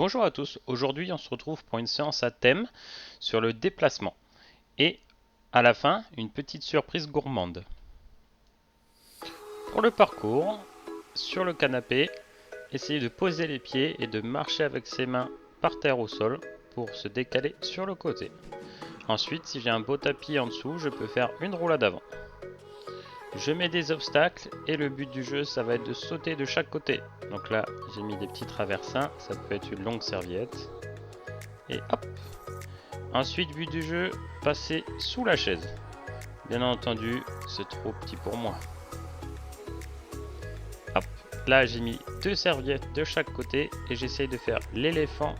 Bonjour à tous, aujourd'hui on se retrouve pour une séance à thème sur le déplacement et à la fin une petite surprise gourmande. Pour le parcours, sur le canapé, essayez de poser les pieds et de marcher avec ses mains par terre au sol pour se décaler sur le côté. Ensuite, si j'ai un beau tapis en dessous, je peux faire une roulade avant. Je mets des obstacles et le but du jeu ça va être de sauter de chaque côté. Donc là j'ai mis des petits traversins, ça peut être une longue serviette. Et hop. Ensuite but du jeu, passer sous la chaise. Bien entendu c'est trop petit pour moi. Hop. Là j'ai mis deux serviettes de chaque côté et j'essaye de faire l'éléphant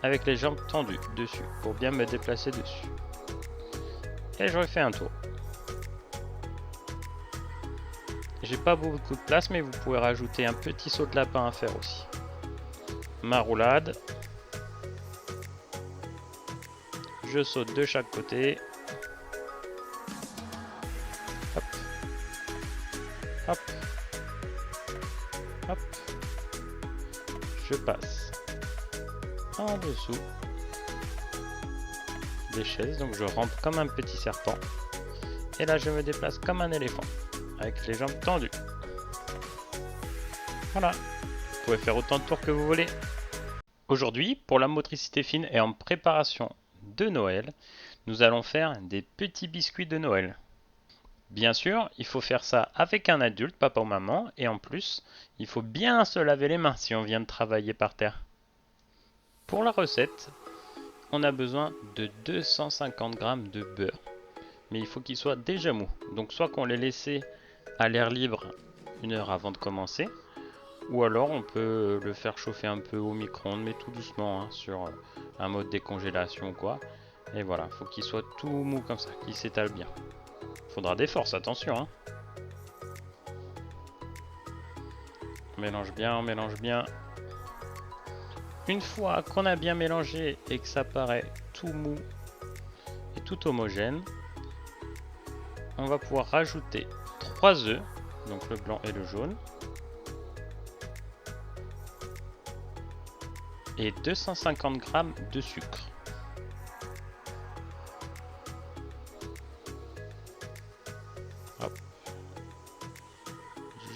avec les jambes tendues dessus pour bien me déplacer dessus. Et je refais un tour. J'ai pas beaucoup de place mais vous pouvez rajouter un petit saut de lapin à faire aussi. Ma roulade. Je saute de chaque côté. Hop. Hop. Hop. Je passe en dessous des chaises. Donc je rampe comme un petit serpent. Et là je me déplace comme un éléphant. Avec les jambes tendues. Voilà. Vous pouvez faire autant de tours que vous voulez. Aujourd'hui, pour la motricité fine et en préparation de Noël, nous allons faire des petits biscuits de Noël. Bien sûr, il faut faire ça avec un adulte, papa ou maman, et en plus, il faut bien se laver les mains si on vient de travailler par terre. Pour la recette, on a besoin de 250 g de beurre, mais il faut qu'il soit déjà mou. Donc soit qu'on les laisse à l'air libre 1 heure avant de commencer, ou alors on peut le faire chauffer un peu au micro-ondes, mais tout doucement, hein, sur un mode décongélation ou quoi. Et voilà, faut qu'il soit tout mou comme ça, qu'il s'étale bien. Faudra des forces, attention, hein. On mélange bien, on mélange bien. Une fois qu'on a bien mélangé et que ça paraît tout mou et tout homogène, on va pouvoir rajouter 3 œufs, donc le blanc et le jaune, et 250 g de sucre. Hop.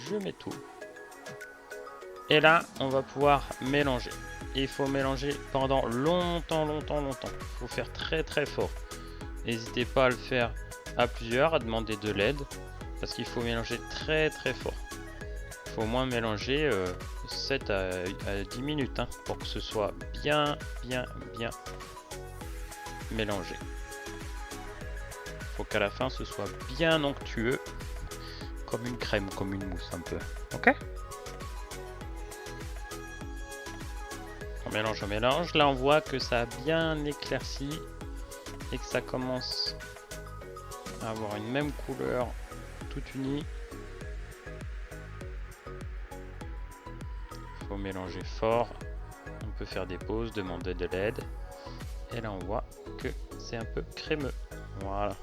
Je mets tout. Et là, on va pouvoir mélanger. Et il faut mélanger pendant longtemps. Il faut faire très très fort. N'hésitez pas à le faire à plusieurs, à demander de l'aide, parce qu'il faut mélanger très très fort. Il faut au moins mélanger 7 à 10 minutes, hein, pour que ce soit bien mélangé. Il faut qu'à la fin ce soit bien onctueux, comme une crème, comme une mousse un peu. Ok ? On mélange. Là on voit que ça a bien éclairci et que ça commence à avoir une même couleur toute unie. Il faut mélanger fort. On peut faire des pauses, demander de l'aide. Et là on voit que c'est un peu crémeux. Voilà.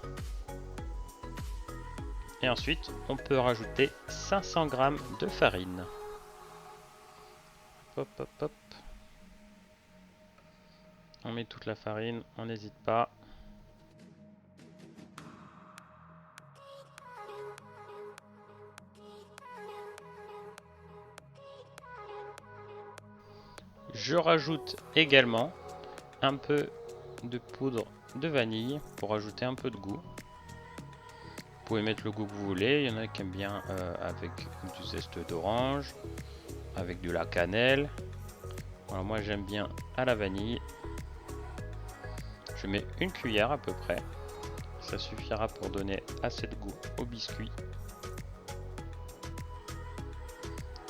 Et ensuite on peut rajouter 500 g de farine. Hop hop hop. On met toute la farine, on n'hésite pas. Je rajoute également un peu de poudre de vanille pour ajouter un peu de goût. Vous pouvez mettre le goût que vous voulez, il y en a qui aiment bien avec du zeste d'orange, avec de la cannelle. Alors moi j'aime bien à la vanille. Je mets une cuillère à peu près. Ça suffira pour donner assez de goût au biscuit.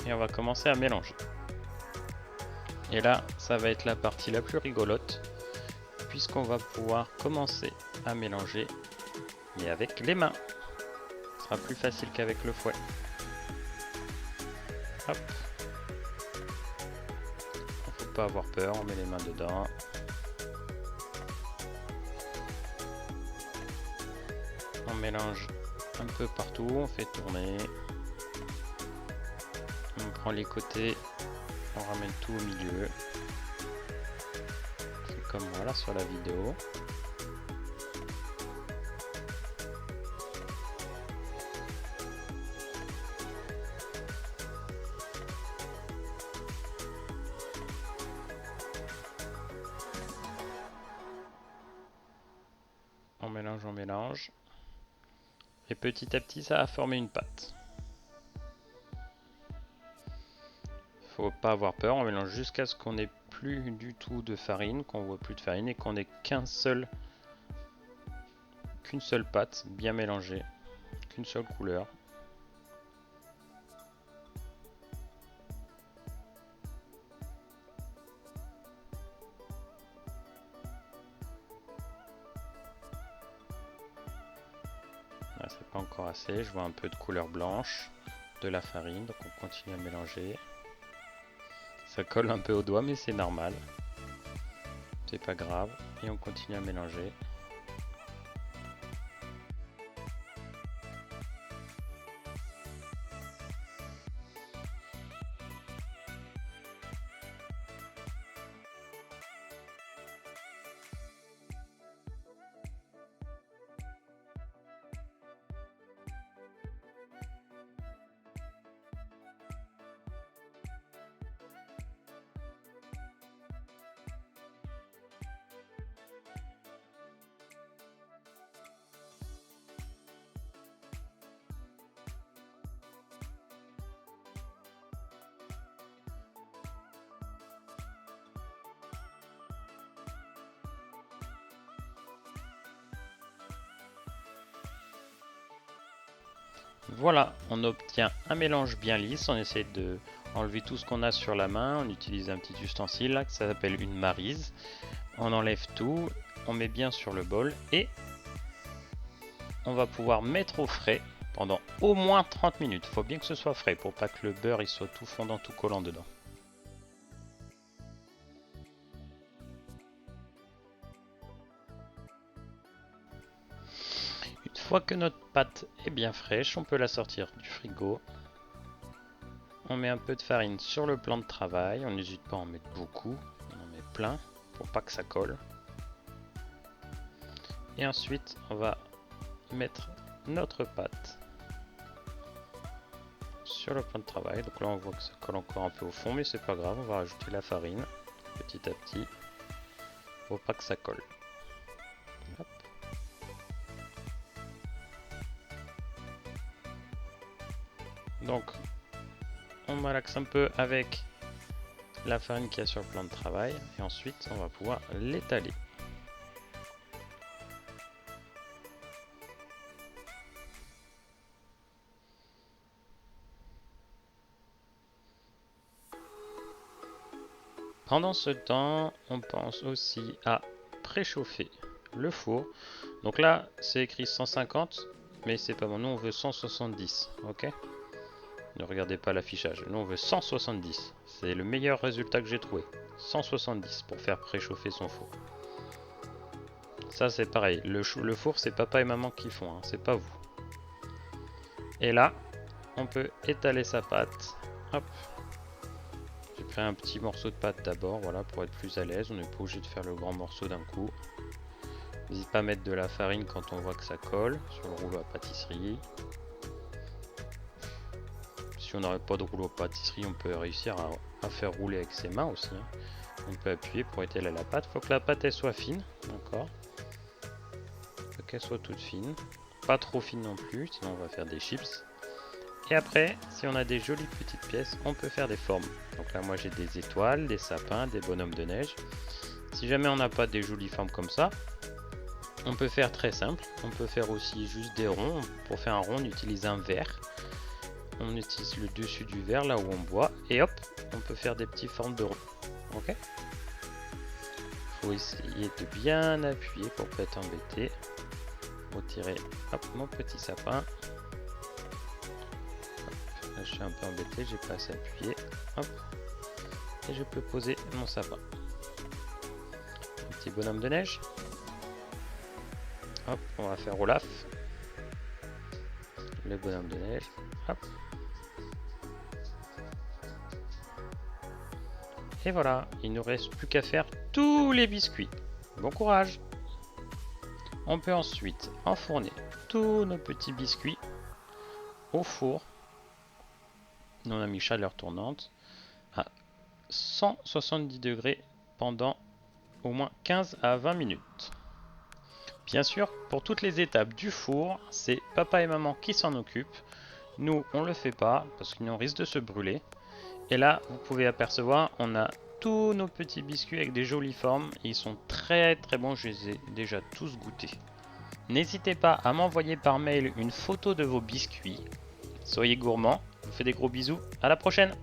Et on va commencer à mélanger. Et là, ça va être la partie la plus rigolote, puisqu'on va pouvoir commencer à mélanger, mais avec les mains. Ce sera plus facile qu'avec le fouet. Hop. Il faut pas avoir peur, on met les mains dedans. On mélange un peu partout, on fait tourner. On prend les côtés, on ramène tout au milieu. comme moi là sur la vidéo. On mélange, on mélange. Et petit à petit, ça va former une pâte. Faut pas avoir peur, on mélange jusqu'à ce qu'on n'ait plus du tout de farine, qu'on voit plus de farine et qu'on ait qu'une seule pâte bien mélangée, qu'une seule couleur. C'est pas encore assez, je vois un peu de couleur blanche de la farine, donc on continue à mélanger. Ça colle un peu au doigt mais c'est normal, c'est pas grave, et on continue à mélanger. Voilà, on obtient un mélange bien lisse, on essaie de enlever tout ce qu'on a sur la main, on utilise un petit ustensile là, que ça s'appelle une maryse. On enlève tout, on met bien sur le bol et on va pouvoir mettre au frais pendant au moins 30 minutes. Il faut bien que ce soit frais pour pas que le beurre il soit tout fondant, tout collant dedans. Une fois que notre pâte est bien fraîche, on peut la sortir du frigo. On met un peu de farine sur le plan de travail, on n'hésite pas à en mettre beaucoup, on en met plein pour pas que ça colle. Et ensuite on va mettre notre pâte sur le plan de travail. Donc là on voit que ça colle encore un peu au fond, mais c'est pas grave, on va rajouter la farine petit à petit pour pas que ça colle. Hop. Donc on malaxe un peu avec la farine qu'il y a sur le plan de travail et ensuite on va pouvoir l'étaler. Pendant ce temps, on pense aussi à préchauffer le four. Donc là, c'est écrit 150, mais c'est pas bon. Nous, on veut 170, ok? Ne regardez pas l'affichage. Nous, on veut 170. C'est le meilleur résultat que j'ai trouvé. 170 pour faire préchauffer son four. Ça, c'est pareil. Le four, c'est papa et maman qui font, hein, c'est pas vous. Et là, on peut étaler sa pâte. Hop. J'ai pris un petit morceau de pâte d'abord, voilà, pour être plus à l'aise. On n'est pas obligé de faire le grand morceau d'un coup. N'hésite pas à mettre de la farine quand on voit que ça colle sur le rouleau à pâtisserie. Si on n'aurait pas de rouleau à pâtisserie, on peut réussir à faire rouler avec ses mains aussi, hein. On peut appuyer pour étaler la pâte. Il faut que la pâte elle soit fine, d'accord. Il faut qu'elle soit toute fine. Pas trop fine non plus, sinon on va faire des chips. Et après, si on a des jolies petites pièces, on peut faire des formes. Donc là, moi j'ai des étoiles, des sapins, des bonhommes de neige. Si jamais on n'a pas des jolies formes comme ça, on peut faire très simple. On peut faire aussi juste des ronds. Pour faire un rond, on utilise un verre. On utilise le dessus du verre, là où on boit. Et hop, on peut faire des petites formes de rond. Ok ? Faut essayer de bien appuyer pour pas être embêté. Retirer, hop, mon petit sapin. Là, je suis un peu embêté, j'ai pas assez appuyé. Hop. Et je peux poser mon sapin. Un petit bonhomme de neige. Hop, on va faire Olaf. Le bonhomme de neige. Hop. Et voilà, il ne nous reste plus qu'à faire tous les biscuits. Bon courage! On peut ensuite enfourner tous nos petits biscuits au four. Nous on a mis chaleur tournante à 170 degrés pendant au moins 15 à 20 minutes. Bien sûr, pour toutes les étapes du four, c'est papa et maman qui s'en occupent. Nous, on le fait pas parce qu'on risque de se brûler. Et là, vous pouvez apercevoir, on a tous nos petits biscuits avec des jolies formes. Ils sont très très bons, je les ai déjà tous goûtés. N'hésitez pas à m'envoyer par mail une photo de vos biscuits. Soyez gourmands, je vous fais des gros bisous, à la prochaine!